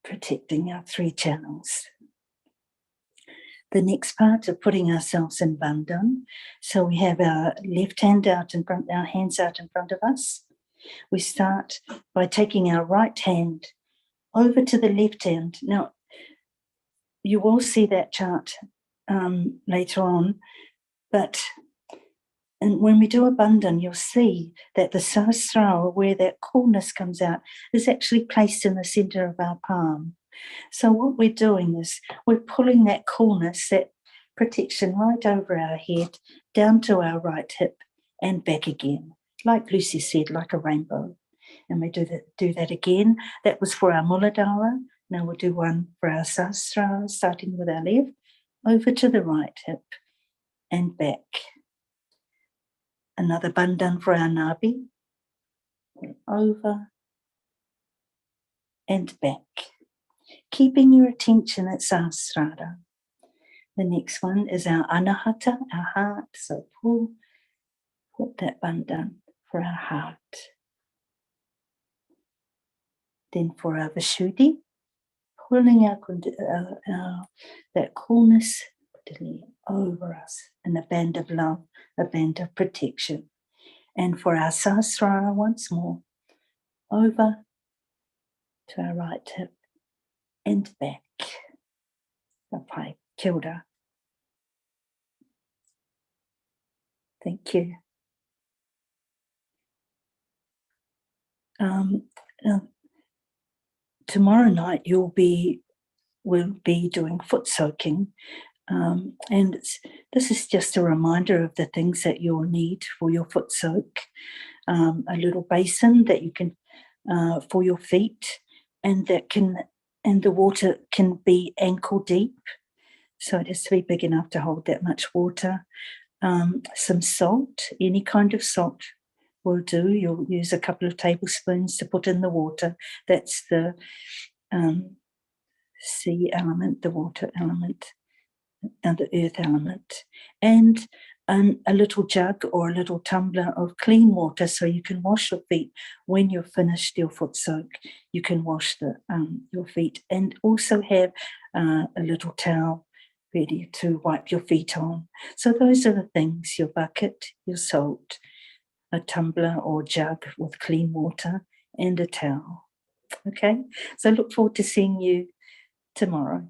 [SPEAKER 5] protecting our 3 channels. The next part of putting ourselves in Bandhan. So we have our left hand out in front, our hands out in front of us. We start by taking our right hand over to the left hand. Now, you will see that chart later on, but when we do a Bandhan, you'll see that the Sahasrara, where that coolness comes out, is actually placed in the center of our palm. So what we're doing is we're pulling that coolness, that protection right over our head, down to our right hip and back again. Like Lucy said, like a rainbow. And we do that again. That was for our Muladara. Now we'll do one for our Sahasrara, starting with our left, over to the right hip and back. Another Bandhan for our Nabi, over and back. Keeping your attention at Sahasrara. The next one is our Anahata, our heart. So pull put that bandhan for our heart. Then for our Vishuddhi, pulling our that coolness over us in a band of love, a band of protection. And for our Sahasrara once more, over to our right hip and back. Apai, kia ora. Thank you. Tomorrow night we'll be doing foot soaking, and this is just a reminder of the things that you'll need for your foot soak. A little basin that you can for your feet, and the water can be ankle deep, so it has to be big enough to hold that much water. Some salt, any kind of salt will do. You'll use a couple of tablespoons to put in the water. That's the sea element, the water element, and the earth element. And a little jug or a little tumbler of clean water, so you can wash your feet when you've finished your foot soak. You can wash your feet, and also have a little towel ready to wipe your feet on. So those are the things: your bucket, your salt, a tumbler or jug with clean water, and a towel. Okay, so look forward to seeing you tomorrow.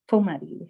[SPEAKER 5] Ko Marie.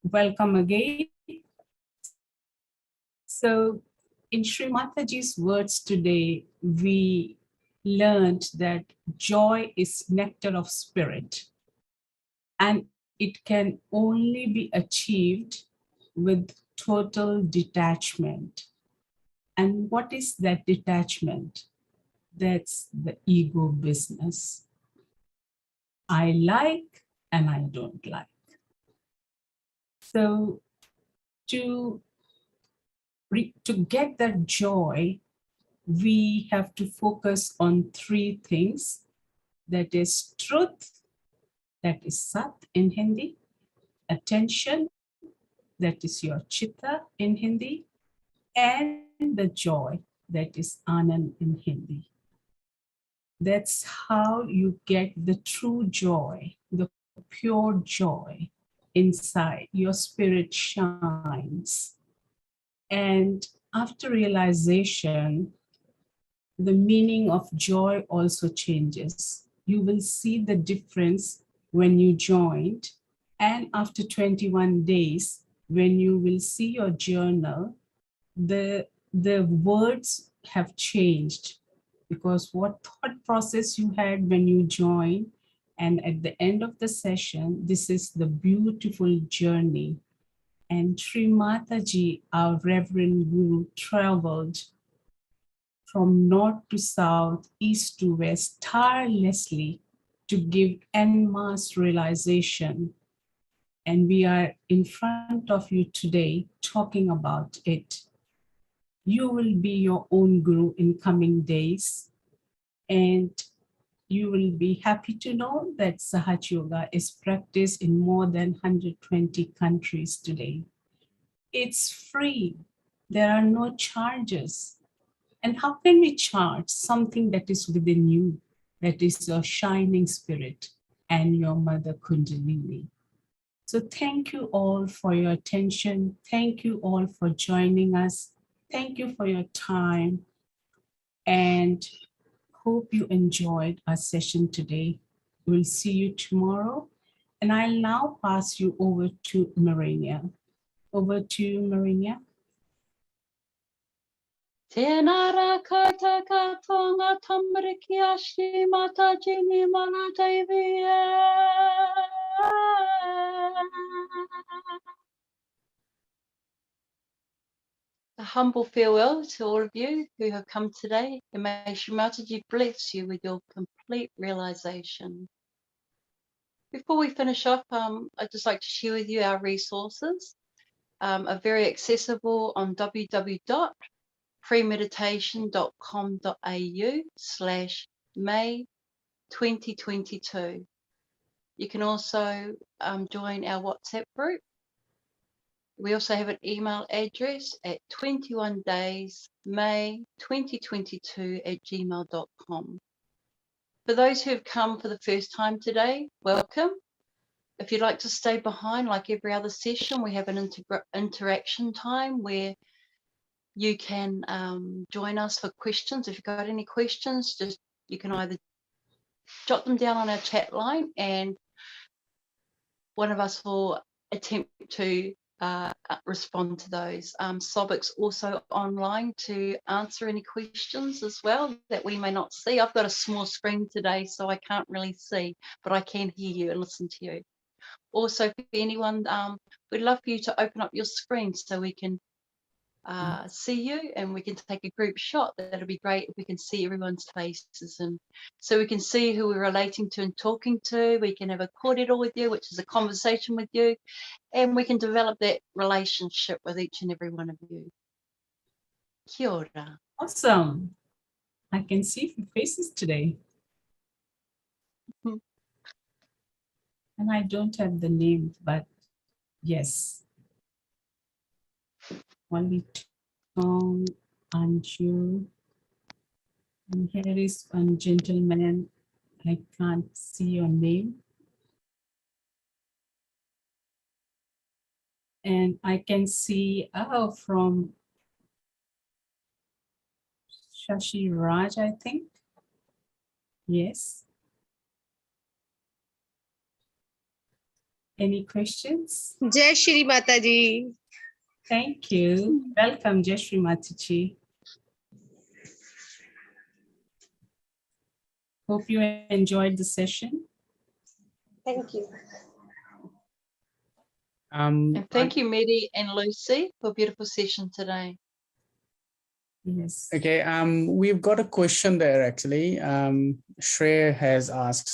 [SPEAKER 1] Welcome again. So in Shri Mataji's words today, we learned that joy is nectar of spirit, and it can only be achieved with total detachment. And what is that detachment? That's the ego business. I like and I don't like. So to get that joy, we have to focus on three things. That is truth, that is Sat in Hindi, attention, that is your Chitta in Hindi, and the joy, that is Anand in Hindi. That's how you get the true joy, the pure joy inside. Your spirit shines. And after realization, the meaning of joy also changes. You will see the difference when you joined, and after 21 days, when you will see your journal, the words have changed, because what thought process you had when you joined, and at the end of the session, this is the beautiful journey. And Shri Mataji, our Reverend Guru, traveled from north to south, east to west, tirelessly to give en masse realization. And we are in front of you today talking about it. You will be your own guru in coming days, and you will be happy to know that Sahaja Yoga is practiced in more than 120 countries today. It's free. There are no charges. And how can we charge something that is within you, that is your shining spirit and your mother Kundalini? So thank you all for your attention. Thank you all for joining us. Thank you for your time, and hope you enjoyed our session today. We'll see you tomorrow. And I'll now pass you over to Marinia. Over to you, Marinia.
[SPEAKER 2] Tenara kata katonga tamrikia Shri Mataji ni mana A humble farewell to all of you who have come today, and may Shri Mataji bless you with your complete realization. Before we finish off, I'd just like to share with you our resources. Are very accessible on www.freemeditation.com.au/May 2022. You can also join our WhatsApp group. We also have an email address at 21daysmay2022@gmail.com. For those who have come for the first time today, welcome. If you'd like to stay behind, like every other session, we have an interaction time where you can join us for questions. If you've got any questions, you can either jot them down on our chat line and one of us will attempt to respond to those. Sobik's also online to answer any questions as well that we may not see. I've got a small screen today, so I can't really see, but I can hear you and listen to you. Also, for anyone, we'd love for you to open up your screen so we can see you and we can take a group shot. That'll be great if we can see everyone's faces, and so we can see who we're relating to and talking to. We can have a kōrero with you, which is a conversation with you, and we can develop that relationship with each and every one of you. Kia ora.
[SPEAKER 1] Awesome. I can see your faces today. And I don't have the name, but yes. Only Tom, Anju, and here is one gentleman. I can't see your name. And I can see from Shashi Raj, I think. Yes. Any questions?
[SPEAKER 6] Jai Shri Mataji.
[SPEAKER 1] Thank you. Welcome, Jai Shri Mataji. Hope you enjoyed the session.
[SPEAKER 6] Thank you.
[SPEAKER 2] And thank you, Medi and Lucy, for a beautiful session today.
[SPEAKER 1] Yes.
[SPEAKER 7] Okay, we've got a question there actually. Shreya has asked,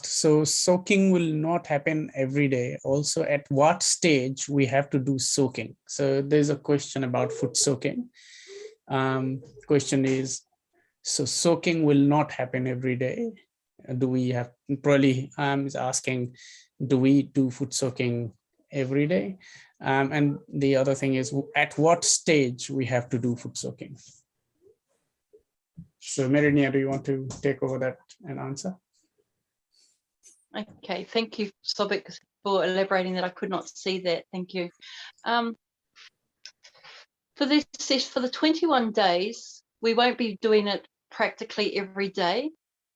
[SPEAKER 7] so soaking will not happen every day. Also, at what stage we have to do soaking? So there's a question about foot soaking. Question is, so soaking will not happen every day. Do we have, probably is asking, do we do foot soaking every day? And the other thing is, at what stage we have to do foot soaking? So Merinia, do you want to take over that and answer?
[SPEAKER 2] Okay, thank you, Sobik, for elaborating that. I could not see that. Thank you. For the 21 days, we won't be doing it practically every day,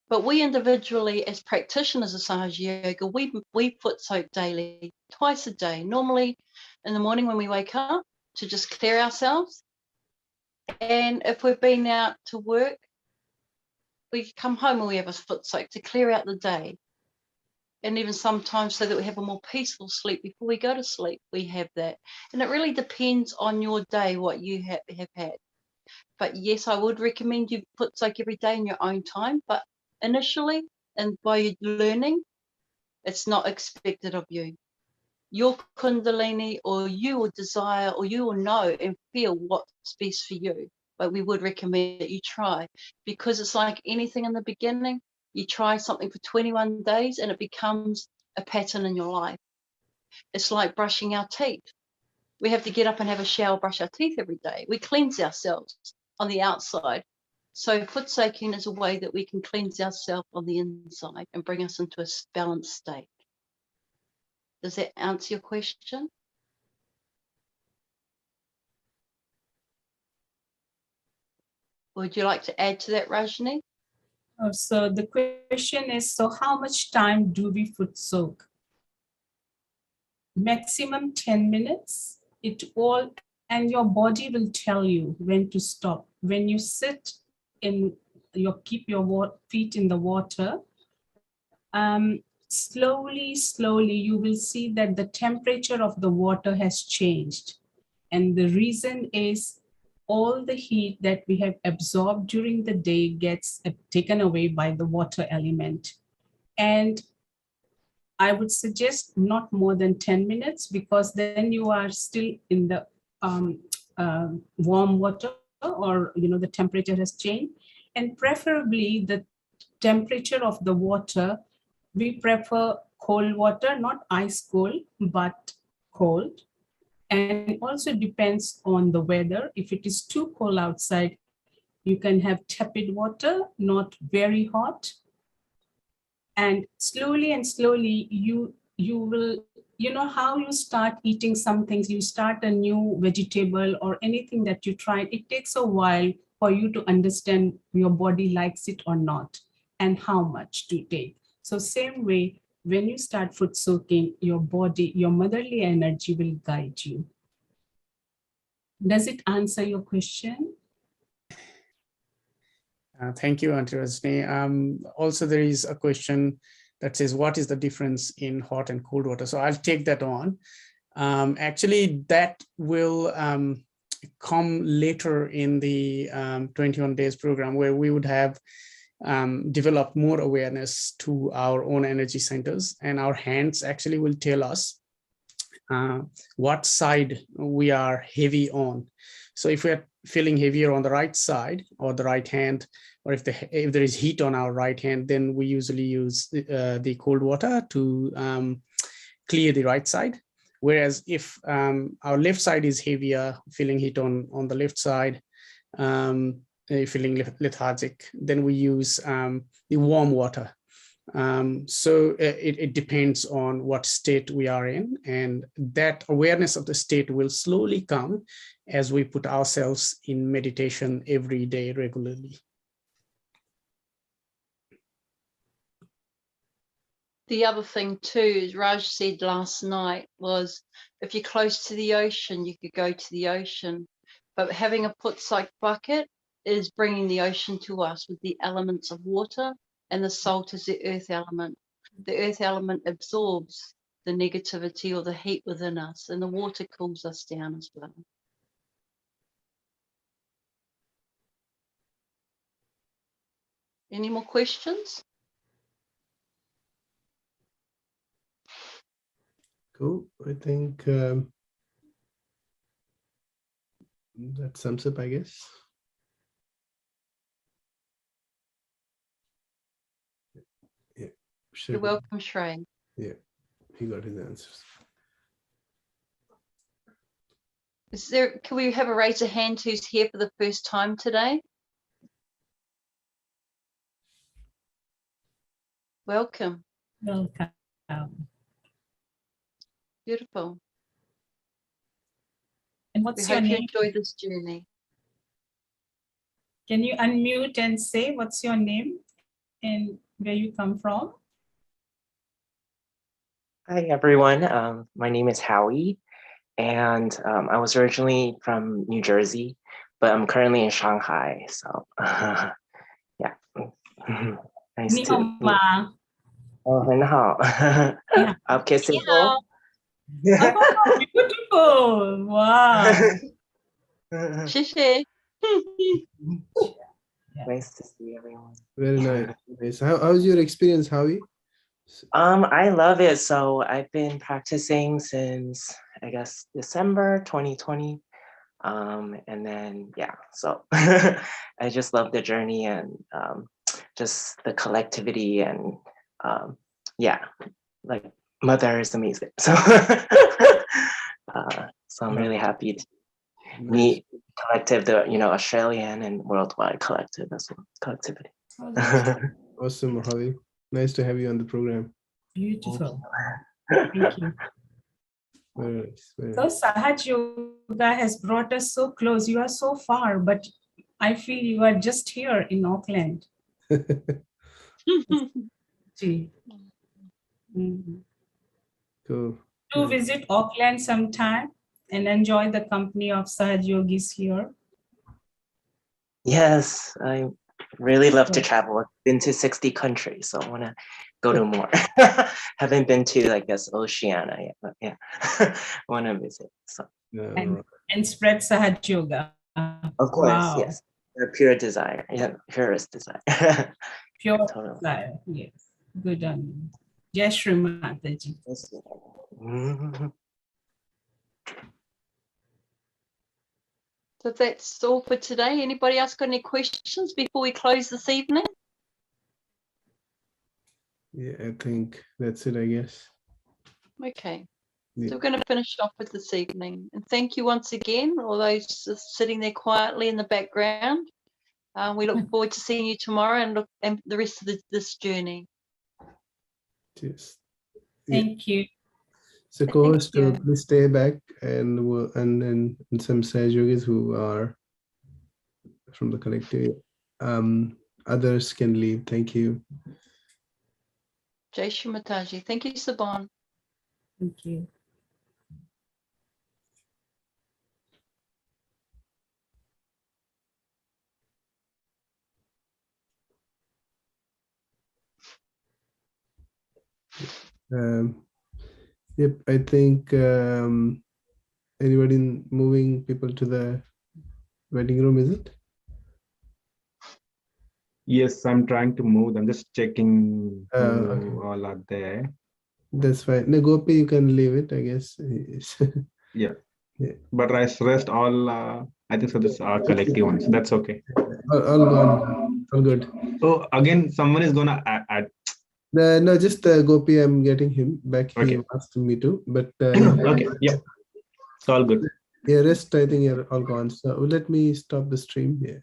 [SPEAKER 2] but we individually, as practitioners of Sahaja Yoga, we foot soak daily, twice a day, normally in the morning when we wake up to just clear ourselves. And if we've been out to work, we come home and we have a foot soak to clear out the day. And even sometimes so that we have a more peaceful sleep before we go to sleep, we have that. And it really depends on your day, what you have had. But yes, I would recommend you foot soak every day in your own time. But initially, and while you're learning, it's not expected of you. Your kundalini, or you will desire, or you will know and feel what's best for you. But we would recommend that you try, because it's like anything in the beginning. You try something for 21 days and it becomes a pattern in your life. It's like brushing our teeth. We have to get up and have a shower, brush our teeth every day. We cleanse ourselves on the outside. So foot soaking is a way that we can cleanse ourselves on the inside and bring us into a balanced state. Does that answer your question? Would you like to add to that, Rajni?
[SPEAKER 1] Oh, so the question is, so how much time do we foot soak? Maximum 10 minutes. And your body will tell you when to stop. When you sit keep your feet in the water, slowly, you will see that the temperature of the water has changed. And the reason is all the heat that we have absorbed during the day gets taken away by the water element. And I would suggest not more than 10 minutes, because then you are still in the warm water, or the temperature has changed. And preferably the temperature of the water, we prefer cold water, not ice cold, but cold. And also depends on the weather. If it is too cold outside, you can have tepid water, not very hot. And slowly you will, how you start eating some things, you start a new vegetable or anything that you tried, it takes a while for you to understand your body likes it or not, and how much to take. So same way, when you start food soaking, your body, your motherly energy will guide you. Does it answer your question?
[SPEAKER 7] Thank you, Auntie Rajni. Also, there is a question that says, what is the difference in hot and cold water? So I'll take that on. Actually, that will come later in the 21 days program, where we would have developed more awareness to our own energy centers, and our hands actually will tell us what side we are heavy on. So if we're feeling heavier on the right side or the right hand, or if there is heat on our right hand, then we usually use the cold water to clear the right side. Whereas if our left side is heavier, feeling heat on the left side, feeling lethargic, then we use the warm water. So it depends on what state we are in, and that awareness of the state will slowly come as we put ourselves in meditation every day regularly.
[SPEAKER 2] The other thing too, as Raj said last night, was if you're close to the ocean, you could go to the ocean, but having a put-side bucket is bringing the ocean to us with the elements of water, and the salt is the earth element. The earth element absorbs the negativity or the heat within us, and the water cools us down as well. Any more questions?
[SPEAKER 8] Cool. I think that sums up, I guess. Yeah. Sure.
[SPEAKER 2] You're welcome, Shri.
[SPEAKER 8] Yeah, he got his answers.
[SPEAKER 2] Can we have a raise of hand who's here for the first time today? Welcome.
[SPEAKER 1] Welcome.
[SPEAKER 2] Beautiful.
[SPEAKER 1] And
[SPEAKER 2] We
[SPEAKER 1] what's your
[SPEAKER 2] hope you
[SPEAKER 1] name?
[SPEAKER 2] enjoy this journey.
[SPEAKER 1] Can you unmute and say what's your name and where you come from?
[SPEAKER 9] Hi, everyone. My name is Howie, and I was originally from New Jersey, but I'm currently in Shanghai. So, yeah. Nice
[SPEAKER 1] Ni
[SPEAKER 9] to
[SPEAKER 1] hao
[SPEAKER 9] meet.
[SPEAKER 1] ma.
[SPEAKER 9] Oh, 很好.
[SPEAKER 1] Yeah.
[SPEAKER 9] Okay,
[SPEAKER 1] Ni hao. Oh, beautiful. Wow.
[SPEAKER 2] 谢谢.
[SPEAKER 9] Nice to see everyone.
[SPEAKER 8] Very nice. Nice. How's your experience, Howie?
[SPEAKER 9] I love it. So I've been practicing since, I guess, December 2020. And then, yeah, so I just love the journey and just the collectivity and yeah, like Mother is amazing. So, so I'm really happy to meet collective, the Australian and worldwide collective as well. Collectivity.
[SPEAKER 8] Awesome, Howie. Nice to have you on the program.
[SPEAKER 1] Beautiful. Thank you.
[SPEAKER 8] Very nice. Very
[SPEAKER 1] So
[SPEAKER 8] nice.
[SPEAKER 1] Sahaja Yoga has brought us so close. You are so far, but I feel you are just here in Auckland. Gee. Mhm.
[SPEAKER 8] Cool.
[SPEAKER 1] Do visit Auckland sometime and enjoy the company of Sahaja Yogis here.
[SPEAKER 9] Yes, I Really love to travel. I've been to 60 countries, so I want to go to more. Haven't been to, I guess, Oceania yet, but yeah, I want to visit. So,
[SPEAKER 1] and spread Sahaja Yoga.
[SPEAKER 9] of course,
[SPEAKER 1] Wow.
[SPEAKER 9] yes. A pure desire. Yeah, purest desire.
[SPEAKER 1] Pure
[SPEAKER 9] Totally.
[SPEAKER 1] desire. Yes. Good on you. Jai Shri Mataji.
[SPEAKER 2] So that's all for today. Anybody else got any questions before we close this evening?
[SPEAKER 8] Yeah, I think that's it, I guess.
[SPEAKER 2] Okay.
[SPEAKER 8] Yeah.
[SPEAKER 2] So we're going to finish off with this evening. And thank you once again, all those just sitting there quietly in the background. We look forward to seeing you tomorrow and the rest of this journey.
[SPEAKER 8] Yes.
[SPEAKER 1] Thank you.
[SPEAKER 8] So co-host, please stay back and then some Sahaja yogis who are from the collective. Others can leave. Thank you.
[SPEAKER 2] Jai Shri Mataji. Thank you, Saban.
[SPEAKER 1] Thank you.
[SPEAKER 8] Yep, I think anybody moving people to the wedding room, is it?
[SPEAKER 10] Yes, I'm trying to move. I'm just checking who
[SPEAKER 8] Okay.
[SPEAKER 10] all are there.
[SPEAKER 8] That's fine. No, Gopi, you can leave it, I guess.
[SPEAKER 10] Yeah.
[SPEAKER 8] Yeah.
[SPEAKER 10] But rest all, I think so this are collective ones. That's okay.
[SPEAKER 8] All gone. All good.
[SPEAKER 10] Oh, again, someone is gonna add.
[SPEAKER 8] No, just Gopi, I'm getting him back.
[SPEAKER 10] Okay.
[SPEAKER 8] He asked me to, but
[SPEAKER 10] Okay, yep. It's all good.
[SPEAKER 8] yeah, rest, I think you're all gone. So let me stop the stream here.